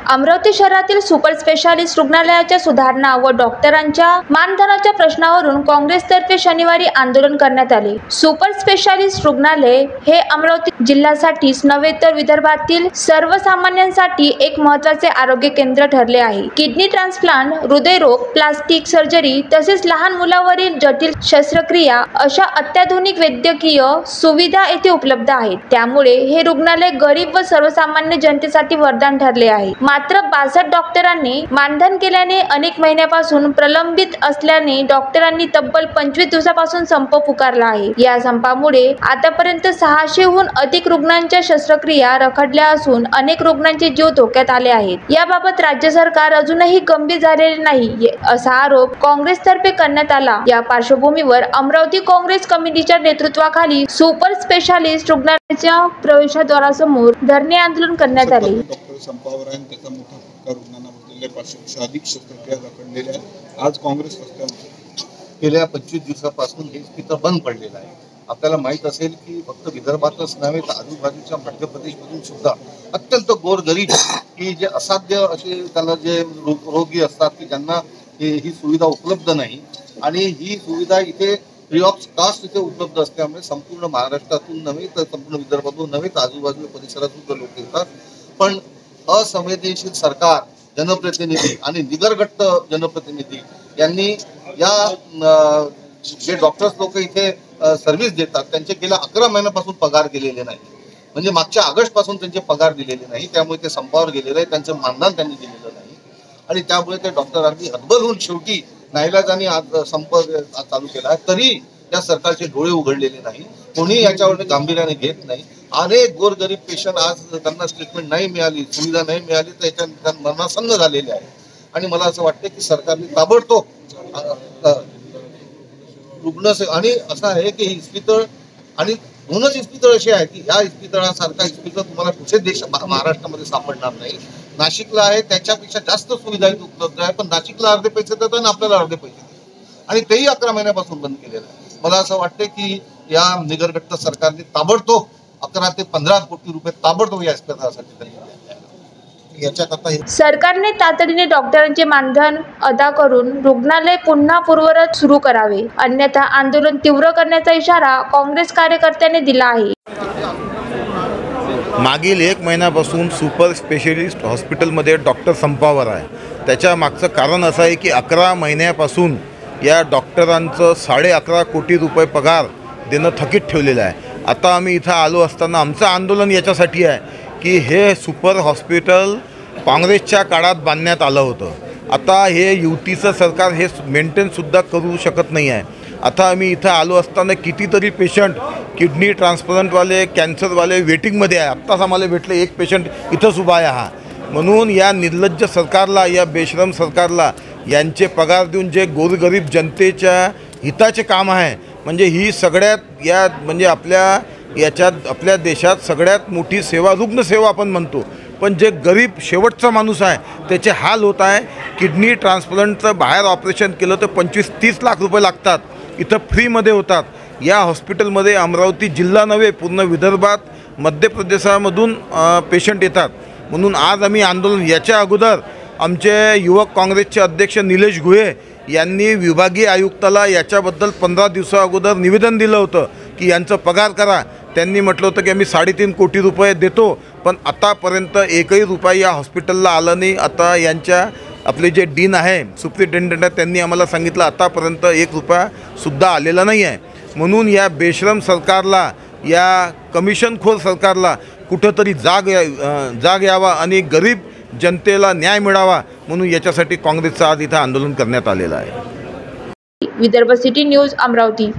अमरावती शहरातील super specialist रुग्णालयाच्या सुधारणा व डॉक्टरांच्या मानधनाच्या प्रश्नावरून काँग्रेसतर्फे शनिवारी आंदोलन करण्यात आले। सुपर स्पेशालिस्ट रुग्णालय हे अमरावती जिल्ह्यासाठीच नव्हे तर विदर्भातील सर्वसामान्यांसाठी एक महत्त्वाचे आरोग्य केंद्र ठरले आहे। किडनी ट्रान्सप्लांट, हृदयरोग, प्लास्टिक सर्जरी तसेच लहान मुलांवरील जटिल शस्त्रक्रिया अशा अत्याधुनिक वैद्यकीय सुविधा येथे उपलब्ध आहेत। त्यामुळे हे रुग्णालय गरीब व सर्वसामान्य जनतेसाठी वरदान ठरले आहे। मात्र 62 डॉक्टरांनी मानधन केल्याने अनेक महिन्यापासून प्रलंबित असल्याने डॉक्टरांनी तब्बल 25 दिवसापासून संप पुकारला आहे। या संपामुळे आतापर्यंत 600हून अधिक रुग्णांच्या शस्त्रक्रिया रखडल्या असून अनेक रुग्णांचे जीव धोक्यात आले आहेत। याबाबत राज्य सरकार अजूनही गंभीर झालेले नाही असा आरोप काँग्रेसतर्फे करण्यात आला। या पार्श्वभूमीवर अमरावती काँग्रेस कमिटीच्या नेतृत्वाखाली सुपर स्पेशालिस्ट रुग्णालयाच्या प्रवेशद्वारासमोर धरणे आंदोलन करण्यात आले। संपावर आहे त्याचा मोठा फटका रुग्णांना बसलेला 500 अधिक शस्त्रक्रिया रखडलेल्या आहेत। आज काँग्रेस रस्त्यावर गेल्या 25 दिवसापासून हे इस्पितळ बंद पडलेलं आहे। आपल्याला माहित असेल की फक्त विदर्भातच नव्हे तर आजूबाजूच्या मध्य प्रदेशमधून सुद्धा अत्यंत गोरगरीब की जे असाध्य असे त्याला जे रोगी असतात की ज्यांना ही सुविधा उपलब्ध नाही आणि ही सुविधा इथे फ्री ऑफ कॉस्ट इथे उपलब्ध असल्यामुळे संपूर्ण महाराष्ट्रातून नव्हे तर संपूर्ण विदर्भातून नव्हे तर आजूबाजूच्या परिसरातून लोक येतात। पण असंवेदनशील सरकार, जनप्रतिनिधी आणि निगरगट्ट जनप्रतिनिधी यांनी या जे डॉक्टर्स लोक इथे सर्व्हिस देतात त्यांचे गेल्या 11 महिन्यापासून पगार दिलेले नाही, म्हणजे मागच्या ऑगस्ट पासून त्यांचे पगार दिलेले नाही। त्यामुळे ते संपावर गेलेले आहे, त्यांचं मानधन त्यांनी दिलेलं नाही आणि त्यामुळे ते डॉक्टरांनी हतबल होऊन शेवटी नाईलाजाने आज संप चालू केला आहे। तरी या सरकारचे डोळे उघडलेले नाही, कोणी याच्यावर गांभीर्याने घेत नाही। अनेक गोरगरीब पेशंट आज त्यांना ट्रीटमेंट नाही मिळाली, सुविधा नाही मिळाली तर याच्या मरणासन्न झालेले आहे आणि मला असं वाटतं की सरकारने ताबडतोब आणि असं आहे की इस्पितळ आणि दोनच इस्पितळ असे आहे की या इस्पितळासारखा इस्पितळ तुम्हाला कुठे देश महाराष्ट्रामध्ये सापडणार नाही। नाशिकला आहे त्याच्यापेक्षा जास्त सुविधा उपलब्ध आहे, पण नाशिकला अर्धे पैसे देतात आणि आपल्याला अर्धे पैसे देतात आणि तेही 11 महिन्यापासून बंद केलेलं आहे। मला असं वाटतं की या निगरगट्ट सरकारने ताबडतोब 11 ते 15 कोटी रुपये ताबडतोब या इस्पितळासाठी सरकारने तातडीने डॉक्टरांचे मानधन अदा करून रुग्णालय पुन्हा पूर्ववत सुरू करावे, अन्यथा आंदोलन तीव्र करण्याचा इशारा काँग्रेस कार्यकर्त्यांनी दिला आहे। मागील 1 महिन्यापासून सुपर स्पेशलिस्ट हॉस्पिटलमध्ये डॉक्टर संपावर आहे। त्याच्या मागचं कारण असं आहे की 11 महिन्यापासून या डॉक्टरांचं 11.5 कोटी रुपये पगार देणं थकीत ठेवलेलं आहे। आता आम्ही इथं आलो असताना आमचं आंदोलन याच्यासाठी आहे की हे सुपर हॉस्पिटल काँग्रेसच्या काळात बांधण्यात आलं होतं। आता हे युतीचं सरकार हे मेंटेनसुद्धा करू शकत नाही आहे। आता आम्ही इथं आलो असताना कितीतरी पेशंट किडनी ट्रान्सप्लांटवाले, कॅन्सरवाले वेटिंगमध्ये आहे। आत्ताच आम्हाला भेटले एक पेशंट इथंच उभा आहे हा। म्हणून या निर्लज्ज सरकारला, या बेशरम सरकारला यांचे पगार देऊन जे गोरगरीब जनतेच्या हिताचे काम आहे, म्हणजे ही सगळ्यात या म्हणजे आपल्या देशात सगळ्यात मोठी सेवा रुग्णसेवा आपण म्हणतो, पण जे गरीब शेवटचा माणूस आहे त्याचे हाल होत आहे। किडनी ट्रान्सप्लांटचं बाहेर ऑपरेशन केलं तर 25-30 लाख रुपये लागतात, इथं फ्रीमध्ये होतात। या हॉस्पिटलमध्ये अमरावती जिल्हा नव्हे पूर्ण विदर्भात मध्य प्रदेशामधून पेशंट येतात। म्हणून आज आम्ही आंदोलन याच्या अगोदर आमचे युवक काँग्रेसचे अध्यक्ष निलेश गुहे यांनी विभागीय आयुक्ताला याच्याबद्दल 15 दिवसा अगोदर निवेदन दिलं होतं की यांचं पगार करा। त्यांनी म्हटलं होतं की आम्ही 3.5 कोटी रुपये देतो, पण आतापर्यंत एकही रुपया या हॉस्पिटलला आला नाही। आता आपले जे डीन आहे, सुप्रिटेंडंट आहे, त्यांनी आम्हाला सांगितलं आतापर्यंत 1 रुपयासुद्धा आलेला नाही आहे। म्हणून या बेशरम सरकारला, या कमिशनखोर सरकारला कुठंतरी जाग यावा आणि गरीब जनतेला न्याय मिळावा, म्हणून याच्यासाठी काँग्रेसचं आज इथं आंदोलन करण्यात आलेलं आहे। Vidarbha city news Amravati.